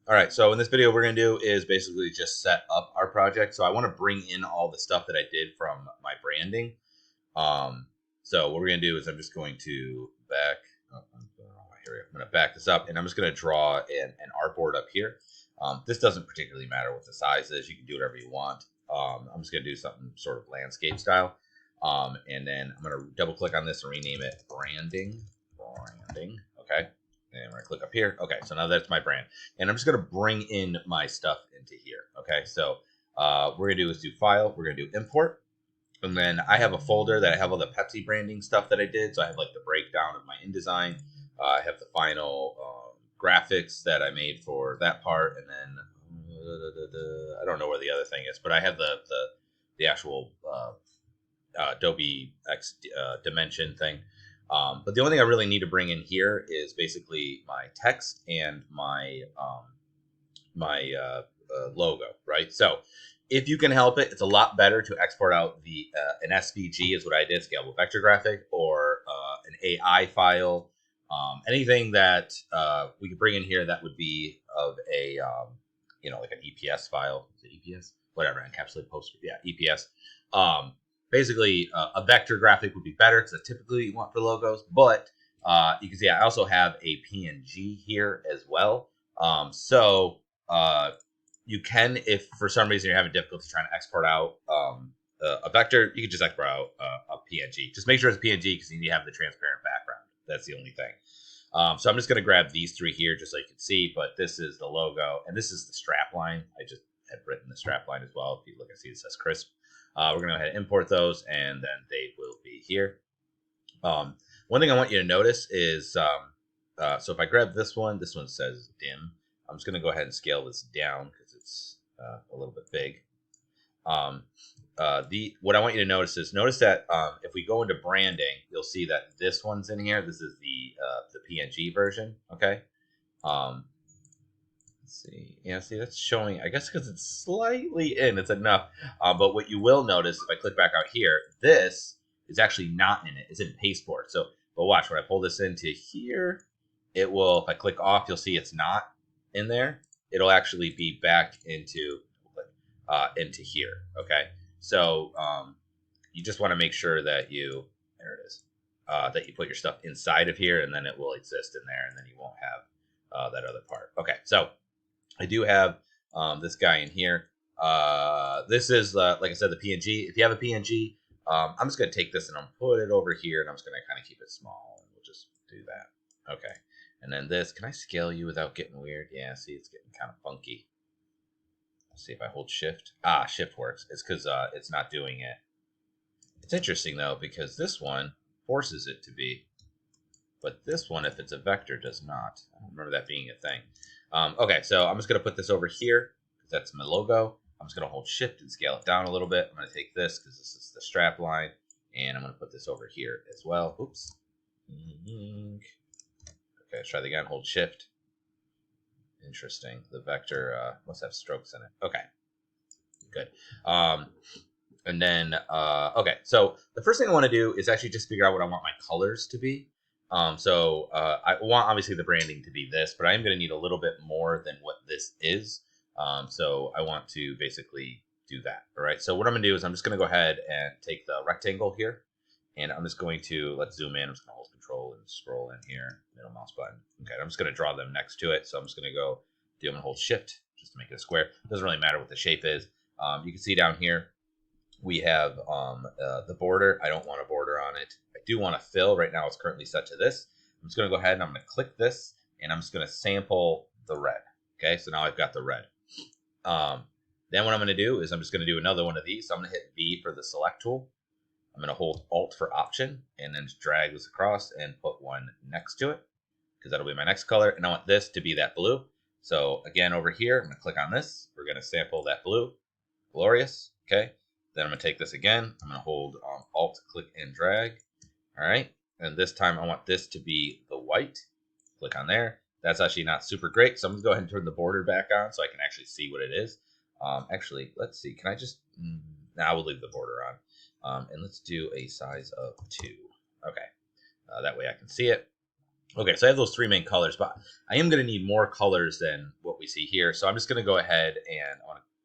All right, so in this video, what we're going to do is basically just set up our project. So I want to bring in all the stuff that I did from my branding. So what we're going to do is I'm just going to I'm going to back this up, and I'm just going to draw an artboard up here. This doesn't particularly matter what the size is. You can do whatever you want. I'm just going to do something sort of landscape style. And then I'm going to double click on this and rename it branding. Okay. And I'm going to click up here. Okay, so now that's my brand. And I'm just going to bring in my stuff into here. Okay, so what we're going to do is do File. We're going to do Import. And then I have a folder that I have all the Pepsi branding stuff that I did. So I have like the breakdown of my InDesign. I have the final graphics that I made for that part. And then I don't know where the other thing is, but I have the actual Adobe X dimension thing. But the only thing I really need to bring in here is basically my text and my logo, right? So if you can help it, it's a lot better to export out the an SVG is what I did, scalable vector graphic, or an AI file, anything that we could bring in here that would be of a like an EPS file. Is it EPS? Whatever, encapsulated poster. Yeah, EPS. Basically, a vector graphic would be better because that's typically you want for logos. But you can see I also have a PNG here as well. So you can, if for some reason you're having difficulty trying to export out a vector, you can just export out a PNG. Just make sure it's PNG because you need to have the transparent background. That's the only thing. So I'm just going to grab these three here just so you can see. But this is the logo, and this is the strap line. I just had written the strap line as well. If you look and see, it says crisp. We're going to go ahead and import those, and then they will be here. One thing I want you to notice is, so if I grab this one says dim. I'm just going to go ahead and scale this down because it's a little bit big. What I want you to notice that if we go into branding, you'll see that this one's in here. This is the PNG version. Okay. Let's see. Yeah, see, that's showing, I guess because it's slightly in, it's enough. But what you will notice, if I click back out here, this is actually not in it. It's in pasteboard. So, but watch, when I pull this into here, it will, if I click off, you'll see it's not in there. It'll actually be back into here. Okay. So, you just want to make sure that there it is, that you put your stuff inside of here, and then it will exist in there, and then you won't have that other part. Okay. So, I do have this guy in here. This is, like I said, the PNG. If you have a PNG, I'm just going to take this and I'm put it over here, and I'm just going to kind of keep it small. And we'll just do that. Okay. And then this, can I scale you without getting weird? Yeah, see, it's getting kind of funky. Let's see if I hold Shift. Shift works. It's because it's not doing it. It's interesting, though, because this one forces it to be. But this one, if it's a vector, does not. I don't remember that being a thing. Okay, so I'm just going to put this over here because that's my logo. I'm just going to hold Shift and scale it down a little bit. I'm going to take this because this is the strap line, and I'm going to put this over here as well. Oops. Okay, let's try that again. Hold Shift. Interesting. The vector must have strokes in it. Okay, good. And then, okay, so the first thing I want to do is actually just figure out what I want my colors to be. So I want obviously the branding to be this, but I am going to need a little bit more than what this is. So I want to basically do that. All right. So what I'm going to do is I'm just going to go ahead and take the rectangle here, and I'm just going to, let's zoom in. I'm just going to hold Control and scroll in here, middle mouse button. Okay. I'm just going to draw them next to it. So I'm just going to I'm going to hold Shift just to make it a square. It doesn't really matter what the shape is. You can see down here, we have the border. I don't want a border on it. I do want to fill. Right now it's currently set to this. I'm just going to go ahead and I'm going to click this, and I'm just going to sample the red. Okay, so now I've got the red. Then what I'm going to do is I'm just going to do another one of these. So I'm going to hit V for the select tool. I'm going to hold Alt for option, and then just drag this across and put one next to it because that'll be my next color. And I want this to be that blue. So again, over here, I'm going to click on this. We're going to sample that blue. Glorious. Okay. Then I'm going to take this again. I'm going to hold Alt, click, and drag. All right. And this time I want this to be the white. Click on there. That's actually not super great. So I'm going to go ahead and turn the border back on so I can actually see what it is. Actually, let's see. Can I just... Now we'll leave the border on. And let's do a size of 2. Okay. That way I can see it. Okay, so I have those three main colors, but I am going to need more colors than what we see here. So I'm just going to go ahead and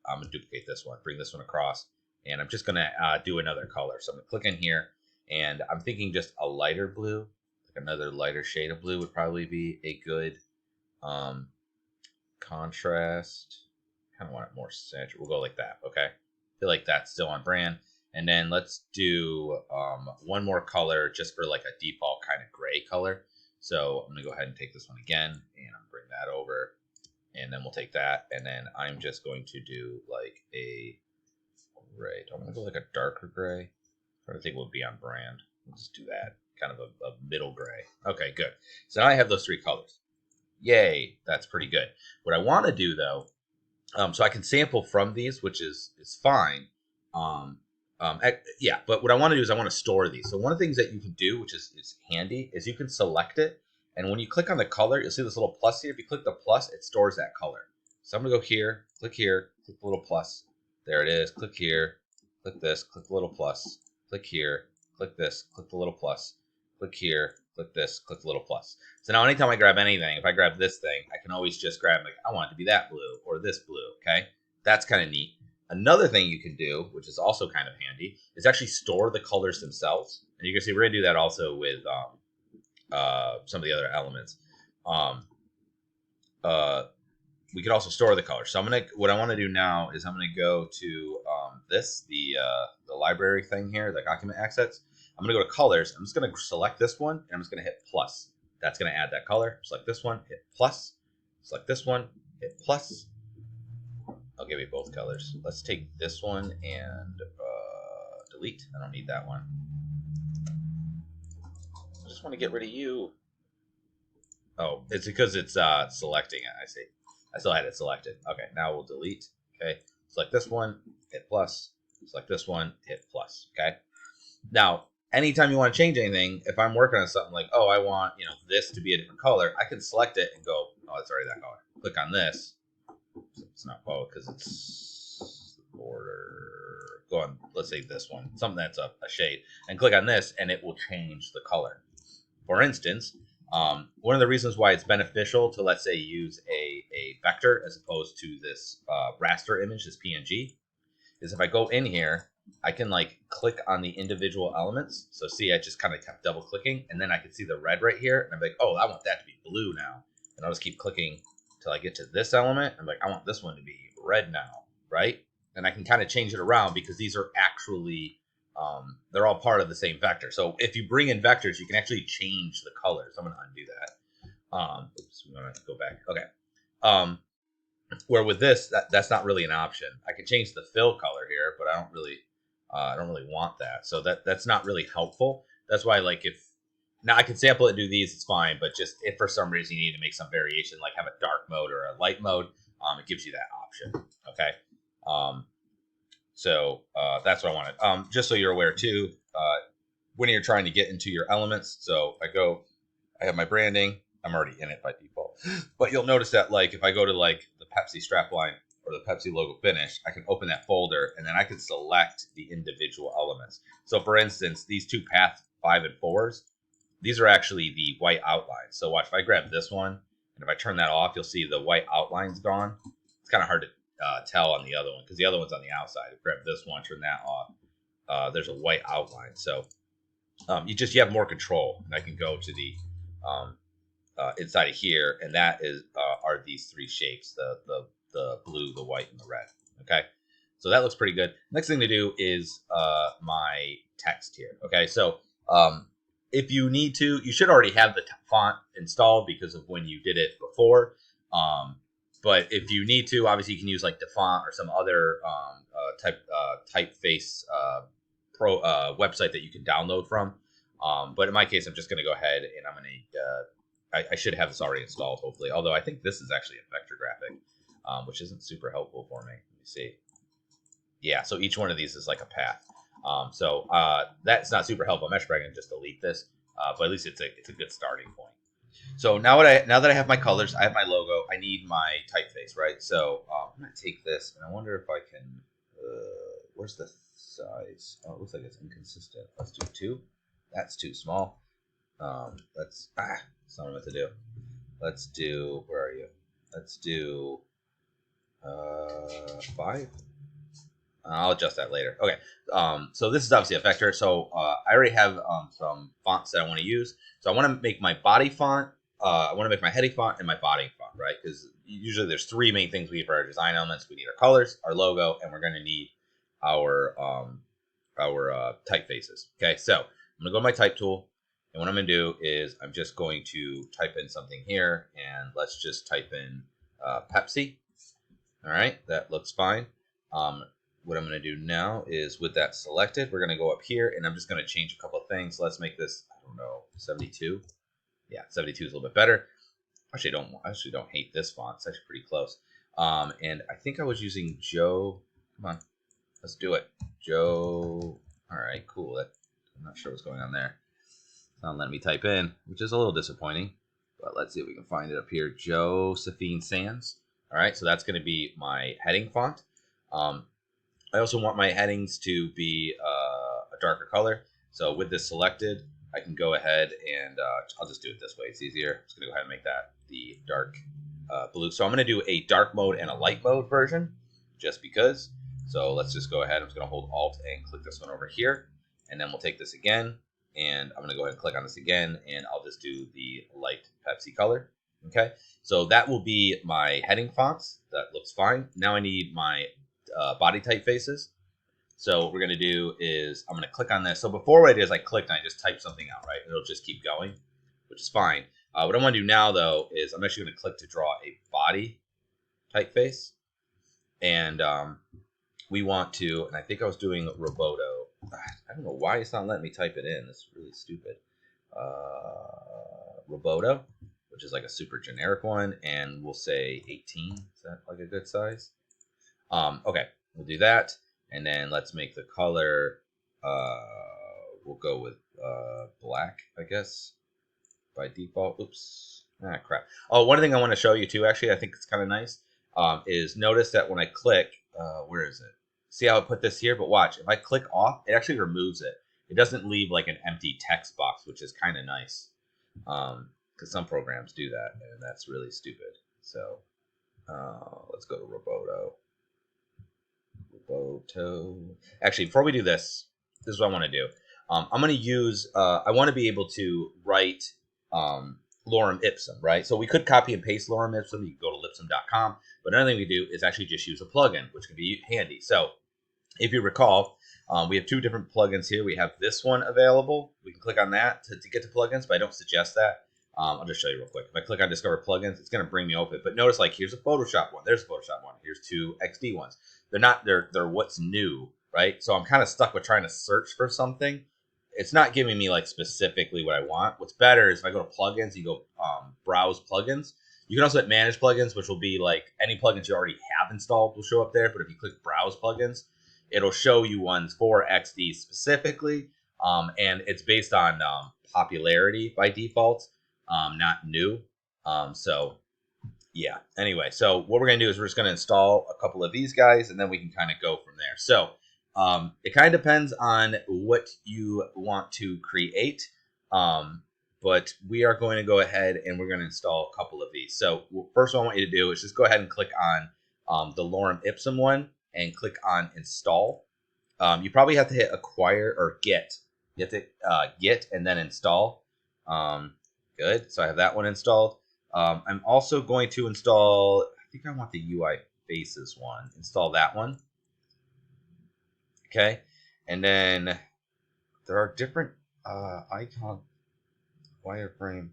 I'm going to duplicate this one, bring this one across, and I'm just going to do another color. So I'm going to click in here, and I'm thinking just a lighter blue, like another lighter shade of blue would probably be a good contrast. Kind of want it more saturated. We'll go like that, okay? Feel like that's still on brand. And then let's do one more color just for like a default kind of gray color. So I'm going to go ahead and take this one again, and I'm going to bring that over, and then we'll take that, and then I'm just going to do like a gray. I'm going to go like a darker gray. I'm trying to think what would be on brand. Let's just do that, kind of a middle gray. Okay, good. So now I have those three colors. Yay, that's pretty good. What I want to do though, so I can sample from these, which is fine. Yeah, but what I want to do is I want to store these. So one of the things that you can do, which is handy, is you can select it. And when you click on the color, you'll see this little plus here. If you click the plus, it stores that color. So I'm going to go here, click the little plus. There it is. Click here, click this, click the little plus. Click here, click this, click the little plus. Click here, click this, click the little plus. So now anytime I grab anything, if I grab this thing, I can always just grab, like, I want it to be that blue or this blue, okay? That's kind of neat. Another thing you can do, which is also kind of handy, is actually store the colors themselves. And you can see we're going to do that also with some of the other elements. We could also store the colors. So what I want to do now is I'm going to go to the library thing here, the document assets. I'm going to go to colors. I'm just going to select this one, and I'm just going to hit plus. That's going to add that color. Select this one, hit plus. Select this one, hit plus. I'll give you both colors. Let's take this one and delete. I don't need that one. I just want to get rid of you. Oh, it's because it's selecting it. I see. I still had it selected. Okay, now we'll delete. Okay, select this one, hit plus. Select this one, hit plus. Okay. Now, anytime you want to change anything, if I'm working on something like, oh, I want this to be a different color, I can select it and go, oh, it's already that color. Click on this. It's not both because it's the border. Go on, let's say this one, something that's a shade, and click on this, and it will change the color. For instance, one of the reasons why it's beneficial to, let's say, use a vector as opposed to this raster image, this PNG, is if I go in here, I can like click on the individual elements. So see, I just kind of kept double clicking, and then I can see the red right here, and I'm like, oh, I want that to be blue now, and I'll just keep clicking till I get to this element. I'm like, I want this one to be red now, right? And I can kind of change it around because these are actually they're all part of the same vector. So if you bring in vectors, you can actually change the colors. I'm going to undo that. Oops, we're going to go back. Okay. Where with this, that's not really an option. I can change the fill color here, but I don't really want that. So that's not really helpful. That's why, like, now I can sample it and do these, it's fine. But just if for some reason you need to make some variation, like have a dark mode or a light mode, it gives you that option. Okay. So that's what I wanted. Just so you're aware too, when you're trying to get into your elements, so I have my branding. I'm already in it by default, but you'll notice that like if I go to like the Pepsi strapline or the Pepsi logo finish, I can open that folder and then I can select the individual elements. So for instance, these two path 5 and 4s, these are actually the white outlines. So watch, if I grab this one and if I turn that off, you'll see the white outline's gone. It's kind of hard to tell on the other one because the other one's on the outside. Grab this one, turn that off. There's a white outline, so you have more control. And I can go to the inside of here, and that is are these three shapes: the blue, the white, and the red. Okay, so that looks pretty good. Next thing to do is my text here. Okay, so if you need to, you should already have the font installed because of when you did it before. But if you need to, obviously you can use like DaFont or some other typeface pro website that you can download from. But in my case, I'm just going to go ahead and I'm going to, I should have this already installed, hopefully. Although I think this is actually a vector graphic, which isn't super helpful for me. Let me see. Yeah, so each one of these is like a path. So that's not super helpful. I'm actually going to just delete this, but at least it's a good starting point. So now that I have my colors, I have my logo, I need my typeface, right? So I'm going to take this, and I wonder if I can, where's the size? Oh, it looks like it's inconsistent. Let's do 2. That's too small. Let's, that's not what I meant to do. Let's do, where are you? Let's do 5. I'll adjust that later. Okay. So this is obviously a vector. So I already have some fonts that I want to use. So I want to make my body font. I want to make my heading font and my body font, right? Because usually there's 3 main things we need for our design elements. We need our colors, our logo, and we're going to need our typefaces. Okay. So I'm going to go to my type tool. And what I'm going to do is I'm just going to type in something here. And let's just type in Pepsi. All right. That looks fine. What I'm going to do now is with that selected, we're going to go up here and I'm just going to change a couple of things. Let's make this, I don't know, 72. Yeah, 72 is a little bit better. Actually, I don't hate this font. It's actually pretty close. And I think I was using Joe. Come on, let's do it. Joe. All right, cool. I'm not sure what's going on there. It's not letting me type in, which is a little disappointing. But let's see if we can find it up here. Josephine Sands. All right, so that's going to be my heading font. I also want my headings to be a darker color. So with this selected, I can go ahead and I'll just do it this way. It's easier. I'm just going to go ahead and make that the dark blue. So I'm going to do a dark mode and a light mode version just because. So let's just go ahead. I'm just going to hold Alt and click this one over here. And then we'll take this again. And I'm going to go ahead and click on this again. And I'll just do the light Pepsi color. Okay. So that will be my heading fonts. That looks fine. Now I need my body typefaces. So what we're going to do is I'm going to click on this. So before what I did is I clicked and I just typed something out, right? It'll just keep going, which is fine. What I want to do now, though, is I'm actually going to click to draw a body typeface. And we want to, and I think I was doing Roboto. I don't know why it's not letting me type it in. It's really stupid. Roboto, which is like a super generic one. And we'll say 18. Is that like a good size? Okay, we'll do that. And then let's make the color, we'll go with black, I guess, by default. Oops, crap. Oh, one thing I want to show you too, actually, I think it's kind of nice, is notice that when I click, where is it? See how I put this here? But watch, if I click off, it actually removes it. It doesn't leave like an empty text box, which is kind of nice, because some programs do that, and that's really stupid. So let's go to Roboto. Actually, before we do this, this is what I want to do. I'm going to use, I want to be able to write lorem ipsum, right? So we could copy and paste lorem ipsum. You can go to lipsum.com. But another thing we do is actually just use a plugin, which can be handy. So if you recall, we have 2 different plugins here. We have this one available. We can click on that to get to plugins, but I don't suggest that. I'll just show you real quick. If I click on Discover Plugins, it's going to bring me open. But notice, like, here's a Photoshop one. There's a Photoshop one. Here's 2 XD ones. They're what's new, right? So I'm kind of stuck with trying to search for something. It's not giving me, like, specifically what I want. What's better is if I go to Plugins, you go Browse Plugins. You can also hit Manage Plugins, which will be, like, any plugins you already have installed will show up there. But if you click Browse Plugins, it'll show you ones for XD specifically. And it's based on popularity by default. Not new. So yeah, anyway, so what we're going to do is we're just going to install a couple of these guys and then we can kind of go from there. So it kind of depends on what you want to create. But we are going to go ahead and we're going to install a couple of these. So first what I want you to do is just go ahead and click on the lorem ipsum one and click on install. You probably have to hit acquire or get. You have to get and then install. Good. So I have that one installed. I'm also going to install, I think I want the UI faces one. Install that one. Okay. And then there are different icon wireframe.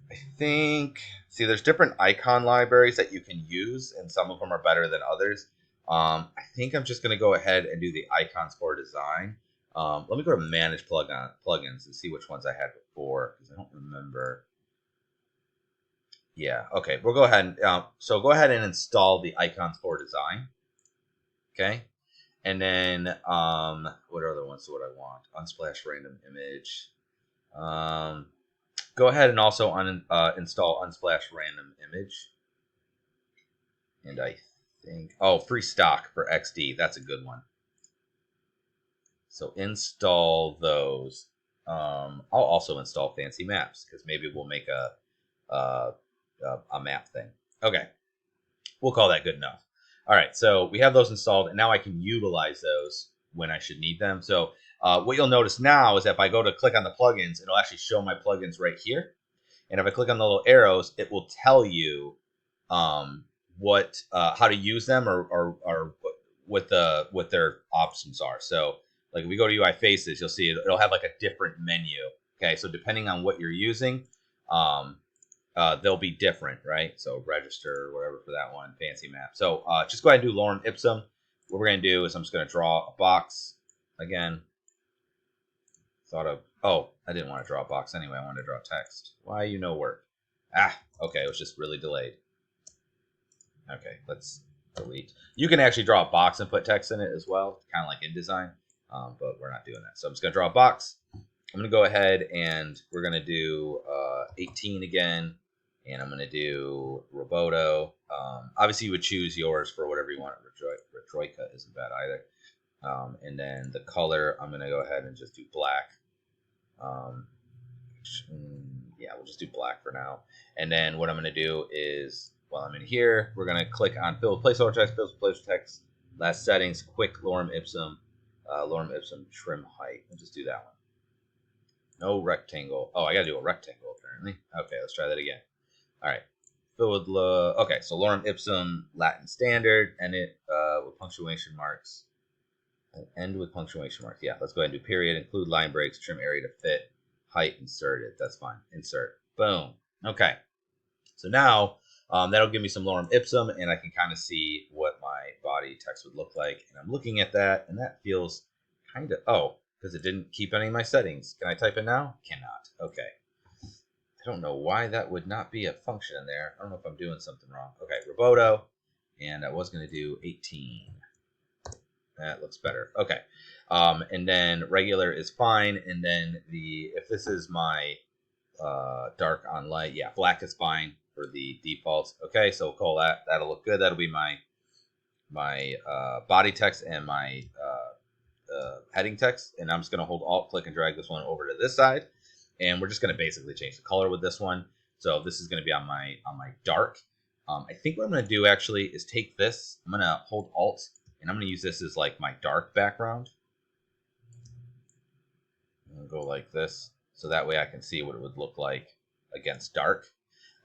I think, see, there's different icon libraries that you can use, and some of them are better than others. I think I'm just going to go ahead and do the icons for design. Let me go to manage plugins and see which ones I had before, because I don't remember. Yeah, okay, we'll go ahead and so go ahead and install the icons for design. Okay, and then what other ones would I want? Unsplash random image. Go ahead and also install unsplash random image. And I think, oh, free stock for XD. That's a good one. So install those. I'll also install fancy maps because maybe we'll make a map thing. Okay, we'll call that good enough. All right, so we have those installed, and now I can utilize those when I should need them. So what you'll notice now is that if I go to click on the plugins, it'll actually show my plugins right here. And if I click on the little arrows, it will tell you what how to use them or what their options are. So like if we go to UI Faces, you'll see it'll have like a different menu. Okay, so depending on what you're using, they'll be different, right? So register or whatever for that one, fancy map. So just go ahead and do lorem ipsum. What we're going to do is I'm just going to draw a box again. Oh, I didn't want to draw a box anyway. I wanted to draw text. Why work? Okay, it was just really delayed. Okay, let's delete. You can actually draw a box and put text in it as well, kind of like InDesign, but we're not doing that. So I'm just going to draw a box. I'm going to go ahead and we're going to do 18 again, and I'm going to do Roboto. Obviously, you would choose yours for whatever you want. Retroika isn't bad either. And then the color, I'm going to go ahead and just do black. Yeah, we'll just do black for now. And then what I'm going to do is, while I'm in here, we're going to click on fill with placeholder text, fill with placeholder text, last settings, quick lorem ipsum trim height. We'll just do that one. No rectangle. Oh, I got to do a rectangle apparently. Okay, let's try that again. All right. Fill with okay, so lorem ipsum Latin standard, and it with punctuation marks. And end with punctuation marks. Yeah, let's go ahead and do period, include line breaks, trim area to fit, height inserted. That's fine. Insert. Boom. Okay. So now that'll give me some lorem ipsum, and I can kind of see what my body text would look like. And I'm looking at that, and that feels kind of, because it didn't keep any of my settings. Can I type it now? Cannot. Okay. I don't know why that would not be a function in there. I don't know if I'm doing something wrong. Okay, Roboto, and I was going to do 18. That looks better. Okay. And then regular is fine. And then if this is my dark on light, yeah, black is fine for the defaults. Okay, so we'll call that. That'll look good. That'll be my body text and my heading text. And I'm just going to hold Alt, click, and drag this one over to this side. And we're just going to basically change the color with this one. So this is going to be on my dark. I think what I'm going to do actually is take this. I'm going to hold Alt. And I'm going to use this as like my dark background. I'm going to go like this. So that way I can see what it would look like against dark.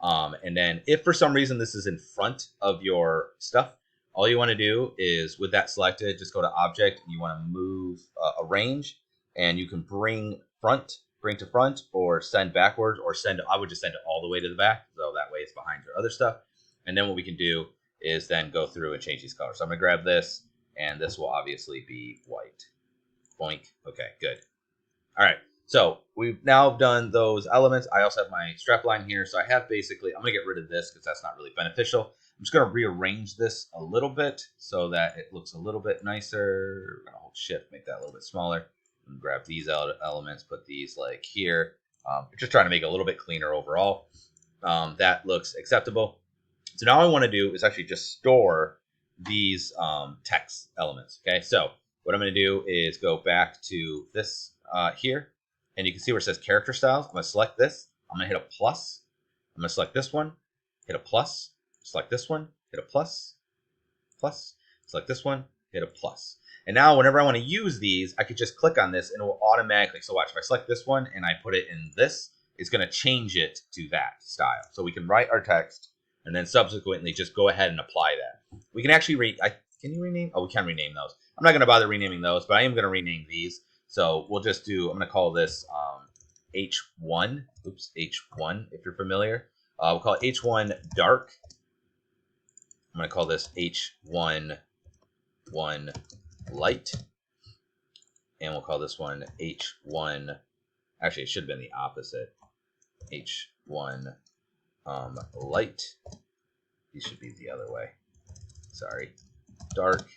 And then if for some reason this is in front of your stuff, all you want to do is with that selected, just go to Object. And you want to move Arrange. And you can bring to front, or send backwards, or I would just send it all the way to the back. So that way it's behind your other stuff. And then what we can do is then go through and change these colors. So I'm going to grab this, and this will obviously be white. Boink. Okay, good. All right, so we've now done those elements. I also have my strap line here. So I have basically, I'm going to get rid of this because that's not really beneficial. I'm just going to rearrange this a little bit so that it looks a little bit nicer. We're going to hold Shift, make that a little bit smaller. And grab these elements, put these like here. Just trying to make it a little bit cleaner overall. That looks acceptable. So now what I want to do is actually just store these text elements. Okay, so what I'm going to do is go back to this here, and you can see where it says character styles. I'm going to select this. I'm going to hit a plus. I'm going to select this one, hit a plus. Select this one, hit a plus, plus. Select this one, hit a plus. And now whenever I want to use these, I could just click on this and it will automatically, so watch, if I select this one and I put it in this, it's going to change it to that style. So we can write our text and then subsequently just go ahead and apply that. We can actually can you rename? Oh, we can rename those. I'm not going to bother renaming those, but I am going to rename these. So we'll just do, I'm going to call this H1. Oops, H1 if you're familiar. We'll call it H1 dark. I'm going to call this H1 light. And we'll call this one H1. Actually, it should have been the opposite. H1 light. These should be the other way. Sorry. Dark.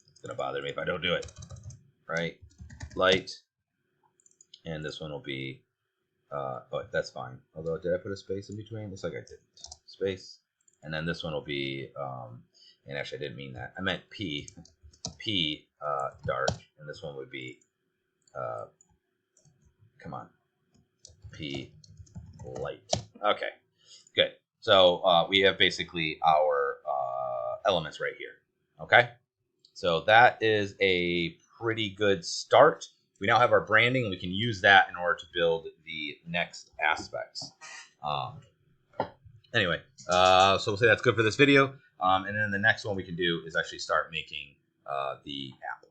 It's going to bother me if I don't do it. Right? Light. And this one will be, oh, that's fine. Although, did I put a space in between? Looks like I didn't. Space. And then this one will be, and actually I didn't mean that. I meant P dark. And this one would be Come on, P light. Okay, good. So we have basically our elements right here. Okay, so that is a pretty good start. We now have our branding, and we can use that in order to build the next aspects. Anyway, so we'll say that's good for this video. And then the next one we can do is actually start making the app.